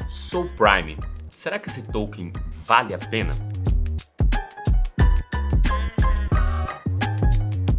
Soul Prime, será que esse token vale a pena?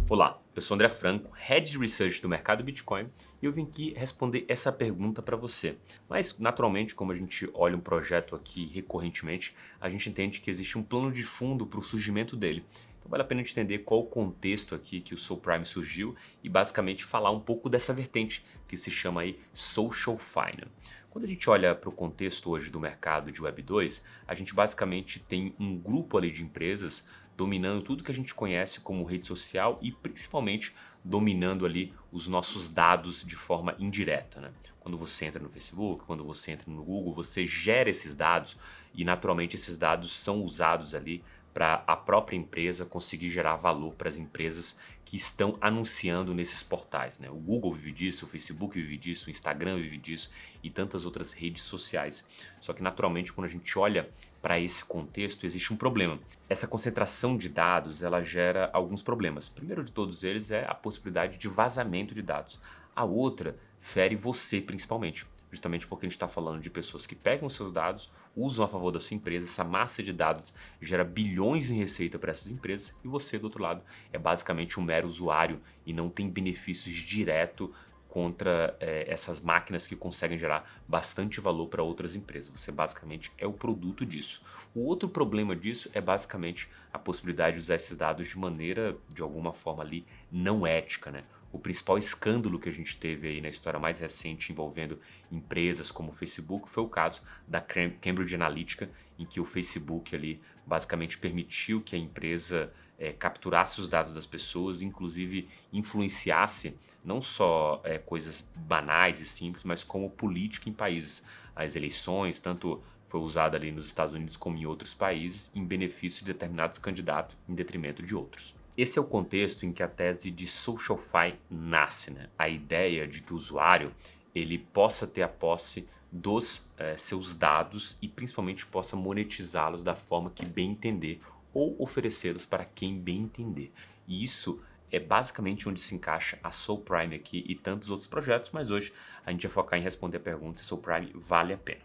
Olá, eu sou André Franco, Head de Research do mercado Bitcoin, e eu vim aqui responder essa pergunta para você. Mas, naturalmente, como a gente olha um projeto aqui recorrentemente, a gente entende que existe um plano de fundo para o surgimento dele. Então vale a pena a gente entender qual o contexto aqui que o Soul Prime surgiu e basicamente falar um pouco dessa vertente que se chama aí Social Finance. Quando a gente olha para o contexto hoje do mercado de Web 2, a gente basicamente tem um grupo ali de empresas dominando tudo que a gente conhece como rede social e principalmente dominando ali os nossos dados de forma indireta, né? Quando você entra no Facebook, quando você entra no Google, você gera esses dados e naturalmente esses dados são usados ali para a própria empresa conseguir gerar valor para as empresas que estão anunciando nesses portais, né? O Google vive disso, o Facebook vive disso, o Instagram vive disso e tantas outras redes sociais. Só que naturalmente quando a gente olha para esse contexto existe um problema. Essa concentração de dados ela gera alguns problemas. O primeiro de todos eles é a possibilidade de vazamento de dados. A outra fere você principalmente. Justamente porque a gente está falando de pessoas que pegam seus dados, usam a favor da sua empresa, essa massa de dados gera bilhões em receita para essas empresas e você, do outro lado, é basicamente um mero usuário e não tem benefícios direto contra essas máquinas que conseguem gerar bastante valor para outras empresas. Você basicamente é o produto disso. O outro problema disso é basicamente a possibilidade de usar esses dados de maneira, de alguma forma ali, não ética, né? O principal escândalo que a gente teve aí na história mais recente envolvendo empresas como o Facebook foi o caso da Cambridge Analytica, em que o Facebook ali basicamente permitiu que a empresa capturasse os dados das pessoas, inclusive influenciasse não só coisas banais e simples, mas como política em países. As eleições, tanto foi usada ali nos Estados Unidos como em outros países, em benefício de determinados candidatos em detrimento de outros. Esse é o contexto em que a tese de SocialFi nasce, né? A ideia de que o usuário ele possa ter a posse dos seus dados e principalmente possa monetizá-los da forma que bem entender ou oferecê-los para quem bem entender. E isso é basicamente onde se encaixa a Soul Prime aqui e tantos outros projetos, mas hoje a gente vai focar em responder a pergunta se Soul Prime vale a pena.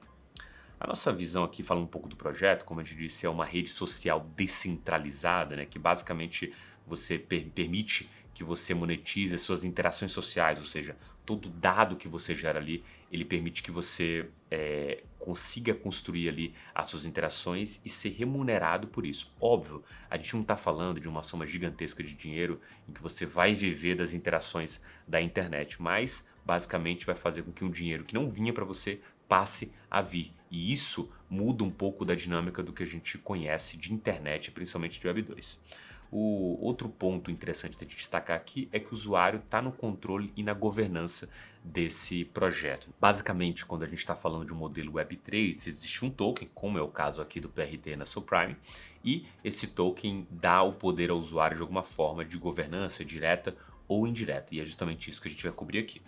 A nossa visão aqui, falando um pouco do projeto, como a gente disse, é uma rede social descentralizada, né, que basicamente você permite que você monetize as suas interações sociais, ou seja, todo dado que você gera ali, ele permite que você consiga construir ali as suas interações e ser remunerado por isso. Óbvio, a gente não está falando de uma soma gigantesca de dinheiro em que você vai viver das interações da internet, mas basicamente vai fazer com que um dinheiro que não vinha para você passe a vir. E isso muda um pouco da dinâmica do que a gente conhece de internet, principalmente de Web 2. O outro ponto interessante de destacar aqui é que o usuário está no controle e na governança desse projeto. Basicamente, quando a gente está falando de um modelo Web3, existe um token, como é o caso aqui do PRT na Soul Prime, e esse token dá o poder ao usuário de alguma forma de governança direta ou indireta, e é justamente isso que a gente vai cobrir aqui.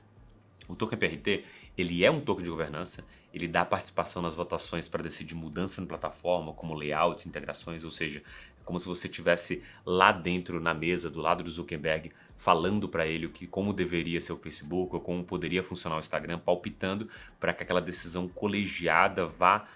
O token PRT, ele é um token de governança, ele dá participação nas votações para decidir mudança na plataforma, como layouts, integrações, ou seja, é como se você estivesse lá dentro na mesa, do lado do Zuckerberg, falando para ele como deveria ser o Facebook ou como poderia funcionar o Instagram, palpitando para que aquela decisão colegiada vá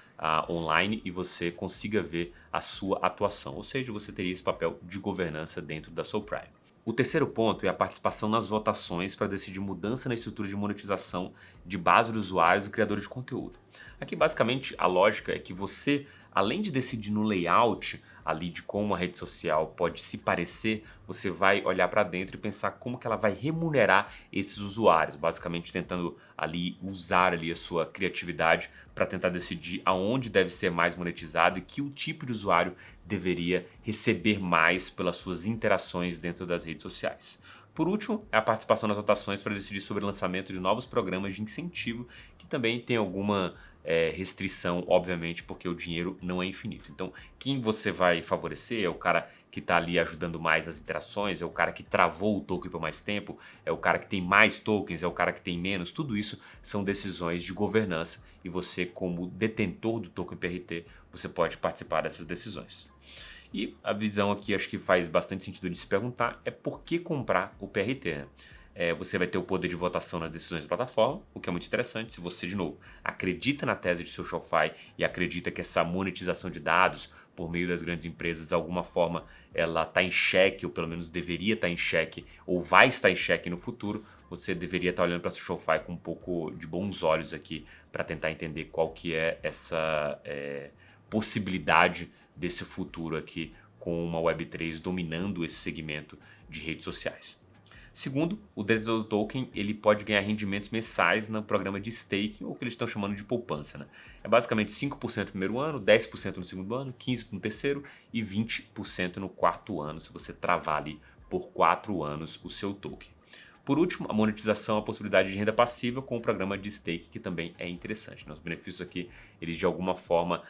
online e você consiga ver a sua atuação, ou seja, você teria esse papel de governança dentro da Soul Prime. O terceiro ponto é a participação nas votações para decidir mudança na estrutura de monetização de base dos usuários e criadores de conteúdo. Aqui basicamente a lógica é que você, além de decidir no layout ali de como a rede social pode se parecer, você vai olhar para dentro e pensar como que ela vai remunerar esses usuários, basicamente tentando ali usar ali a sua criatividade para tentar decidir aonde deve ser mais monetizado e que o tipo de usuário deveria receber mais pelas suas interações dentro das redes sociais. Por último, é a participação nas votações para decidir sobre o lançamento de novos programas de incentivo, que também tem alguma restrição, obviamente, porque o dinheiro não é infinito. Então, quem você vai favorecer é o cara que está ali ajudando mais as interações, é o cara que travou o token por mais tempo, é o cara que tem mais tokens, é o cara que tem menos. Tudo isso são decisões de governança e você, como detentor do token PRT, você pode participar dessas decisões. E a visão aqui acho que faz bastante sentido de se perguntar é por que comprar o PRT, né? Você vai ter o poder de votação nas decisões da plataforma, o que é muito interessante. Se você, de novo, acredita na tese de SocialFi e acredita que essa monetização de dados por meio das grandes empresas, de alguma forma, ela está em xeque, ou pelo menos deveria estar em xeque, ou vai estar em xeque no futuro, você deveria estar olhando para a SocialFi com um pouco de bons olhos aqui para tentar entender qual que é essa possibilidade desse futuro aqui com uma Web3 dominando esse segmento de redes sociais. Segundo, o detentor do token ele pode ganhar rendimentos mensais no programa de staking, ou que eles estão chamando de poupança. Né? É basicamente 5% no primeiro ano, 10% no segundo ano, 15% no terceiro e 20% no quarto ano, se você travar ali por 4 anos o seu token. Por último, a monetização, a possibilidade de renda passiva com o programa de stake, que também é interessante. Né? Os benefícios aqui, eles de alguma forma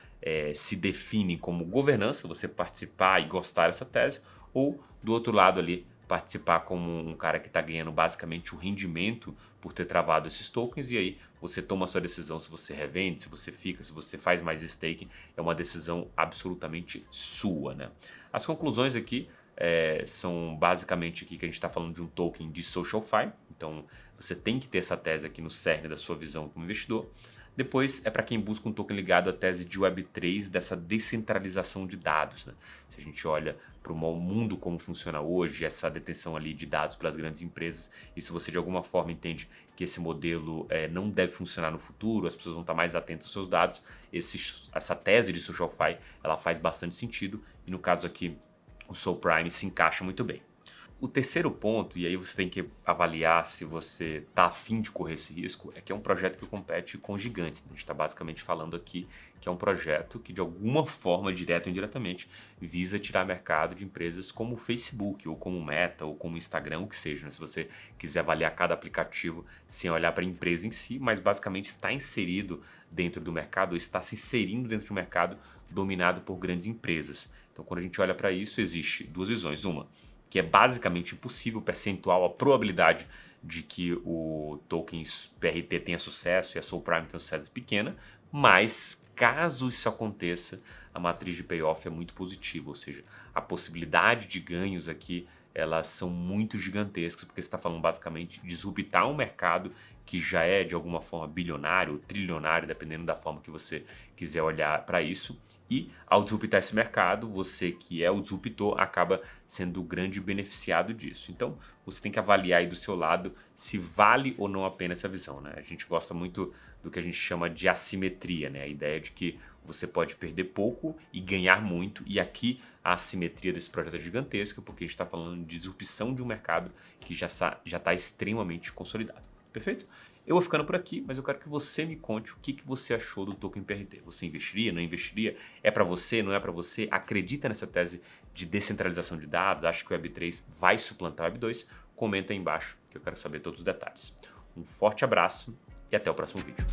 se definem como governança, você participar e gostar dessa tese, ou do outro lado ali, participar como um cara que está ganhando basicamente o rendimento por ter travado esses tokens, e aí você toma a sua decisão se você revende, se você fica, se você faz mais staking, é uma decisão absolutamente sua. Né? As conclusões aqui são basicamente aqui que a gente está falando de um token de SocialFi, então você tem que ter essa tese aqui no cerne da sua visão como investidor. Depois é para quem busca um token ligado à tese de Web3 dessa descentralização de dados. Né? Se a gente olha para o mundo como funciona hoje, essa detenção ali de dados pelas grandes empresas, e se você de alguma forma entende que esse modelo não deve funcionar no futuro, as pessoas vão estar mais atentas aos seus dados, essa tese de SocialFi ela faz bastante sentido, e no caso aqui o SoulPrime se encaixa muito bem. O terceiro ponto, e aí você tem que avaliar se você está afim de correr esse risco, é que é um projeto que compete com gigantes. A gente está basicamente falando aqui que é um projeto que de alguma forma, direta ou indiretamente, visa tirar mercado de empresas como o Facebook, ou como o Meta, ou como o Instagram, o que seja. Né? Se você quiser avaliar cada aplicativo sem olhar para a empresa em si, mas basicamente está inserido dentro do mercado, ou está se inserindo dentro de um mercado dominado por grandes empresas. Então, quando a gente olha para isso, existe duas visões. Uma, que é basicamente impossível, percentual, a probabilidade de que o token PRT tenha sucesso e a SoulPrime tenha sucesso é pequena, mas caso isso aconteça, a matriz de payoff é muito positiva, ou seja, a possibilidade de ganhos aqui elas são muito gigantescas, porque você está falando basicamente de disruptar um mercado que já é de alguma forma bilionário ou trilionário, dependendo da forma que você quiser olhar para isso. E ao disruptar esse mercado, você que é o disruptor acaba sendo o grande beneficiado disso. Então você tem que avaliar aí do seu lado se vale ou não a pena essa visão. Né? A gente gosta muito do que a gente chama de assimetria, né? A ideia de que você pode perder pouco e ganhar muito. E aqui a assimetria desse projeto é gigantesca, porque a gente está falando de disrupção de um mercado que já está extremamente consolidado. Perfeito? Eu vou ficando por aqui, mas eu quero que você me conte o que você achou do token PRT. Você investiria, não investiria? É para você, não é para você? Acredita nessa tese de descentralização de dados? Acha que o Web3 vai suplantar o Web2? Comenta aí embaixo que eu quero saber todos os detalhes. Um forte abraço e até o próximo vídeo.